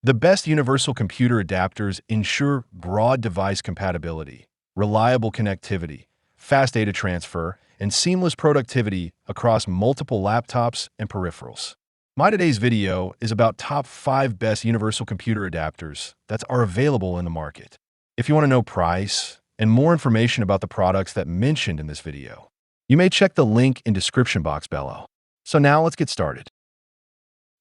The best universal computer adapters ensure broad device compatibility, reliable connectivity, fast data transfer, and seamless productivity across multiple laptops and peripherals. My today's video is about top 5 best universal computer adapters that are available in the market. If you want to know price and more information about the products that mentioned in this video, you may check the link in description box below. So now let's get started.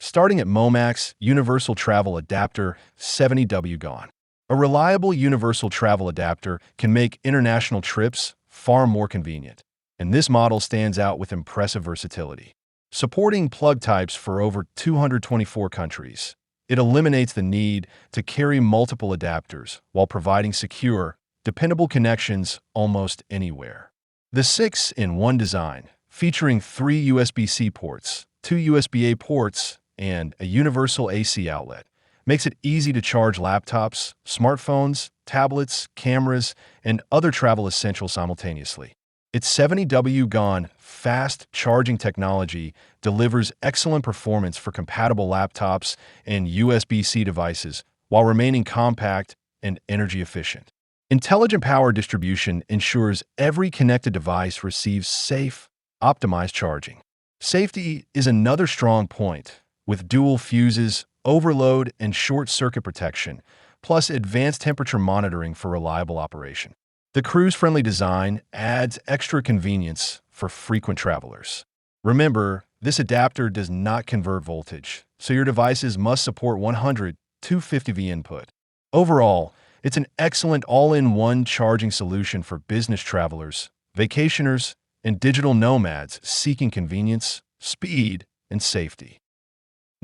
Starting at Momax Universal Travel Adapter 70W Gone. A reliable universal travel adapter can make international trips far more convenient, and this model stands out with impressive versatility. Supporting plug types for over 224 countries, it eliminates the need to carry multiple adapters while providing secure, dependable connections almost anywhere. The 6-in-1 design, featuring 3 USB-C ports, 2 USB-A ports, and a universal AC outlet, makes it easy to charge laptops, smartphones, tablets, cameras, and other travel essentials simultaneously. Its 70W Gone fast charging technology delivers excellent performance for compatible laptops and USB-C devices while remaining compact and energy efficient. Intelligent power distribution ensures every connected device receives safe, optimized charging. Safety is another strong point, with dual fuses, overload, and short-circuit protection, plus advanced temperature monitoring for reliable operation. The cruise-friendly design adds extra convenience for frequent travelers. Remember, this adapter does not convert voltage, so your devices must support 100-250V input. Overall, it's an excellent all-in-one charging solution for business travelers, vacationers, and digital nomads seeking convenience, speed, and safety.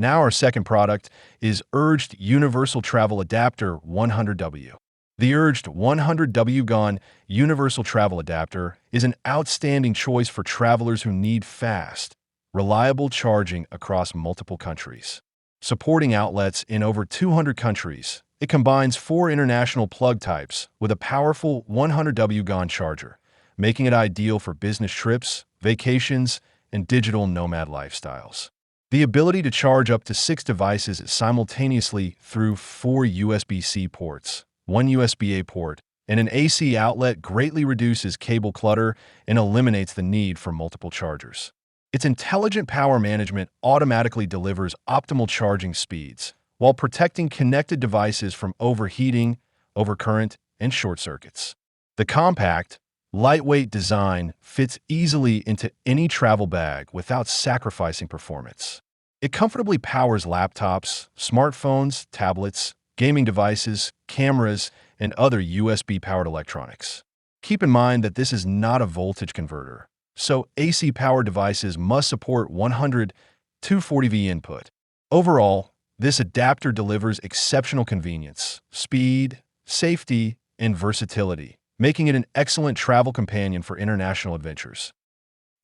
Now our second product is Urged Universal Travel Adapter 100W. The Urged 100W Gone Universal Travel Adapter is an outstanding choice for travelers who need fast, reliable charging across multiple countries. Supporting outlets in over 200 countries, it combines 4 international plug types with a powerful 100W Gone charger, making it ideal for business trips, vacations, and digital nomad lifestyles. The ability to charge up to 6 devices simultaneously through 4 USB-C ports, 1 USB-A port, and an AC outlet greatly reduces cable clutter and eliminates the need for multiple chargers. Its intelligent power management automatically delivers optimal charging speeds while protecting connected devices from overheating, overcurrent, and short circuits. The compact, lightweight design fits easily into any travel bag without sacrificing performance. It comfortably powers laptops, smartphones, tablets, gaming devices, cameras, and other USB-powered electronics. Keep in mind that this is not a voltage converter, so AC-powered devices must support 100-240V input. Overall, this adapter delivers exceptional convenience, speed, safety, and versatility, making it an excellent travel companion for international adventures.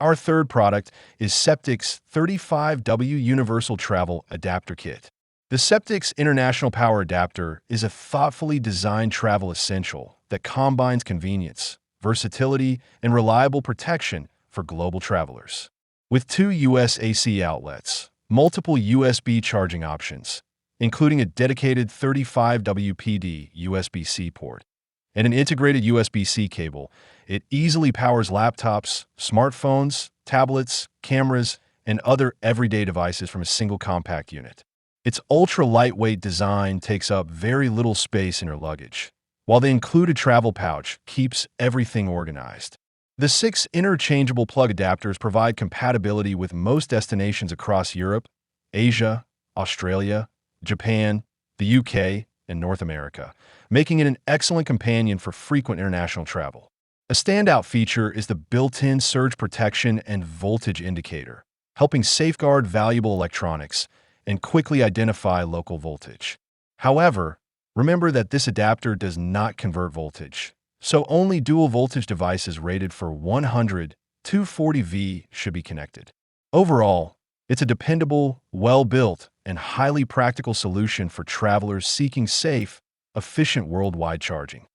Our third product is Septix 35W Universal Travel Adapter Kit. The Septix International Power Adapter is a thoughtfully designed travel essential that combines convenience, versatility, and reliable protection for global travelers. With 2 US AC outlets, multiple USB charging options, including a dedicated 35WPD USB-C port, and an integrated USB-C cable, it easily powers laptops, smartphones, tablets, cameras, and other everyday devices from a single compact unit. Its ultra-lightweight design takes up very little space in your luggage, while the included travel pouch keeps everything organized. The 6 interchangeable plug adapters provide compatibility with most destinations across Europe, Asia, Australia, Japan, the UK, and North America, making it an excellent companion for frequent international travel. A standout feature is the built-in surge protection and voltage indicator, helping safeguard valuable electronics and quickly identify local voltage. However, remember that this adapter does not convert voltage, so only dual voltage devices rated for 100-240V should be connected. Overall, it's a dependable, well-built, and highly practical solution for travelers seeking safe, efficient worldwide charging.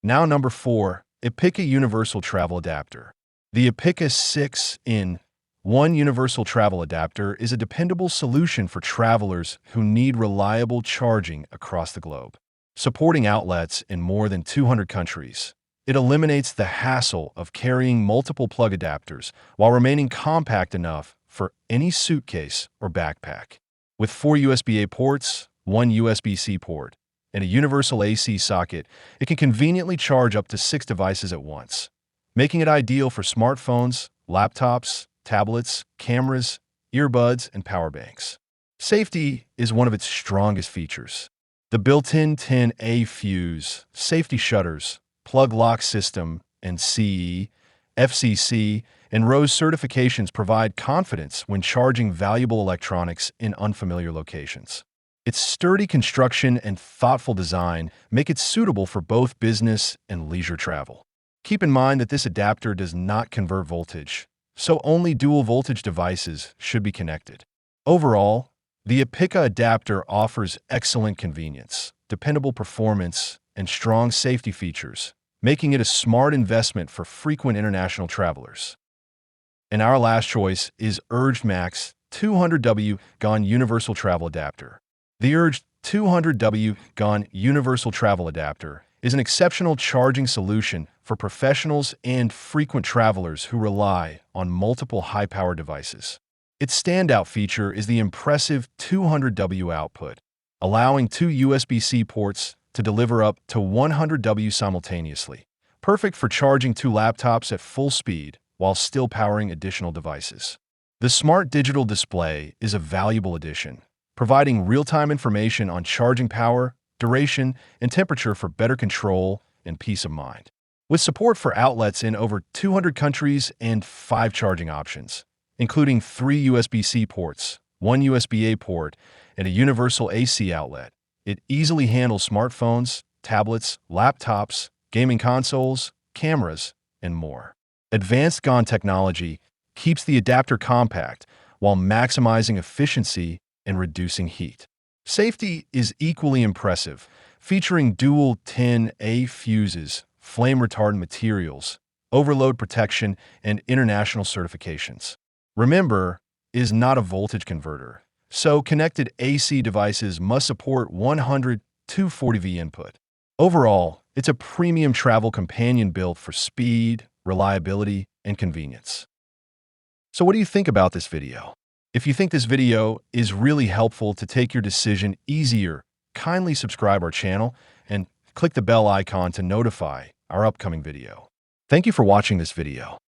Now number 4, Epica Universal Travel Adapter. The Epica 6-in-1 One Universal Travel Adapter is a dependable solution for travelers who need reliable charging across the globe. Supporting outlets in more than 200 countries, it eliminates the hassle of carrying multiple plug adapters while remaining compact enough for any suitcase or backpack. With 4 USB-A ports, 1 USB-C port, and a universal AC socket, it can conveniently charge up to 6 devices at once, making it ideal for smartphones, laptops, tablets, cameras, earbuds, and power banks. Safety is one of its strongest features. The built-in 10A fuse, safety shutters, plug lock system, and CE, FCC, and RoHS certifications provide confidence when charging valuable electronics in unfamiliar locations. Its sturdy construction and thoughtful design make it suitable for both business and leisure travel. Keep in mind that this adapter does not convert voltage, so only dual voltage devices should be connected. Overall, the Apica adapter offers excellent convenience, dependable performance, and strong safety features, making it a smart investment for frequent international travelers. And our last choice is Urged Max 200W GON Universal Travel Adapter. The Urged 200W GON Universal Travel Adapter is an exceptional charging solution for professionals and frequent travelers who rely on multiple high-power devices. Its standout feature is the impressive 200W output, allowing 2 USB-C ports to deliver up to 100W simultaneously, perfect for charging 2 laptops at full speed while still powering additional devices. The smart digital display is a valuable addition, providing real-time information on charging power, duration, and temperature for better control and peace of mind. With support for outlets in over 200 countries and 5 charging options, including 3 USB-C ports, 1 USB-A port, and a universal AC outlet, it easily handles smartphones, tablets, laptops, gaming consoles, cameras, and more. Advanced GON technology keeps the adapter compact while maximizing efficiency and reducing heat. Safety is equally impressive, featuring dual 10A fuses, flame-retardant materials, overload protection, and international certifications. Remember, it is not a voltage converter, so connected AC devices must support 100 240V input. Overall, it's a premium travel companion built for speed, reliability, and convenience. So what do you think about this video? If you think this video is really helpful to take your decision easier, kindly subscribe our channel and click the bell icon to notify our upcoming video. Thank you for watching this video.